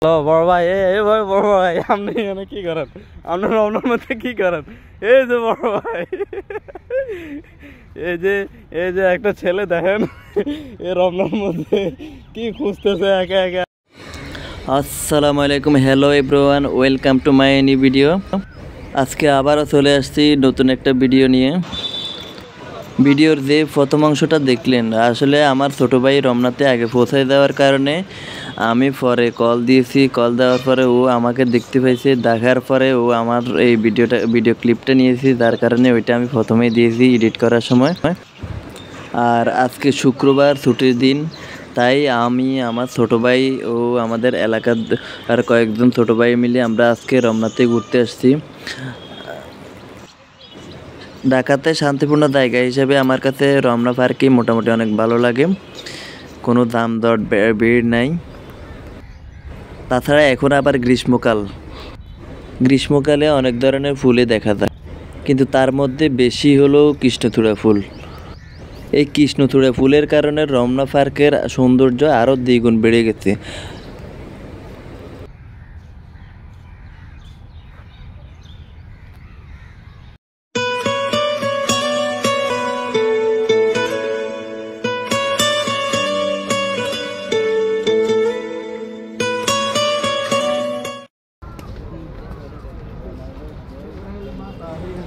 বড় ভাই বড় ভাই আপনি এখানে কি করেন? আপনার রমনার মধ্যে কি করেন? এই যে বড় ভাই, এই যে একটা ছেলে দেখেন এই রমনার মধ্যে কি খুঁজতেছে একা একা। আসসালামু আলাইকুম, hello everyone, welcome to my new video. আজকে আবারও চলে আসছি নতুন একটা ভিডিও নিয়ে। ভিডিওর যে প্রথম অংশটা দেখলেন, আসলে আমার ছোটো ভাই রমনাতে আগে পৌঁছায় যাওয়ার কারণে আমি পরে কল দিয়েছি। কল দেওয়ার পরে ও আমাকে দেখতে পাইছে, দেখার পরে ও আমার এই ভিডিও ক্লিপটা নিয়েছি, যার কারণে ওইটা আমি প্রথমেই দিয়েছি এডিট করার সময়। আর আজকে শুক্রবার, ছুটির দিন, তাই আমি, আমার ছোটো ভাই ও আমাদের এলাকার আর কয়েকজন ছোটো ভাই মিলে আমরা আজকে রমনাতে ঘুরতে আসছি। ঢাকাতে শান্তিপূর্ণ জায়গা হিসেবে আমার কাছে রমনা পার্কই মোটামুটি অনেক ভালো লাগে। কোনো দাম দর ভিড় নাই। তাছাড়া এখন আবার গ্রীষ্মকালে অনেক ধরনের ফুলে দেখা যায়, কিন্তু তার মধ্যে বেশি হলো কৃষ্ণচূড়া ফুল। এই কৃষ্ণচূড়া ফুলের কারণে রমনা পার্কের সৌন্দর্য আরও দ্বিগুণ বেড়ে গেছে।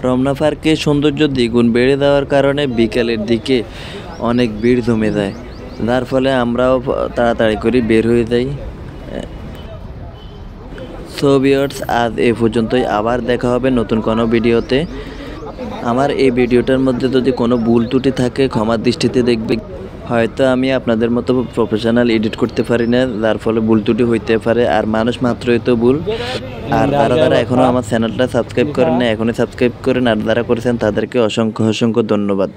রমনা পার্কে সৌন্দর্য দ্বিগুণ বেড়ে যাওয়ার কারণে বিকালের দিকে অনেক ভিড় জমে যায়, যার ফলে আমরাও তাড়াতাড়ি করে বের হয়ে যাই। সো ভিউয়ার্স, আজ এ পর্যন্তই। আবার দেখা হবে নতুন কোনো ভিডিওতে। আমার এই ভিডিওটার মধ্যে যদি কোনো ভুল ত্রুটি থাকে ক্ষমার দৃষ্টিতে দেখবে। হয়তো আমি আপনাদের মতো প্রফেশনাল এডিট করতে পারি না, যার ফলে ভুল ত্রুটি হইতে পারে। আর মানুষ মাত্রই তো ভুল। আর যারা এখনও আমার চ্যানেলটা সাবস্ক্রাইব করেন না, এখনই সাবস্ক্রাইব করেন। আর যারা করেছেন তাদেরকে অসংখ্য ধন্যবাদ।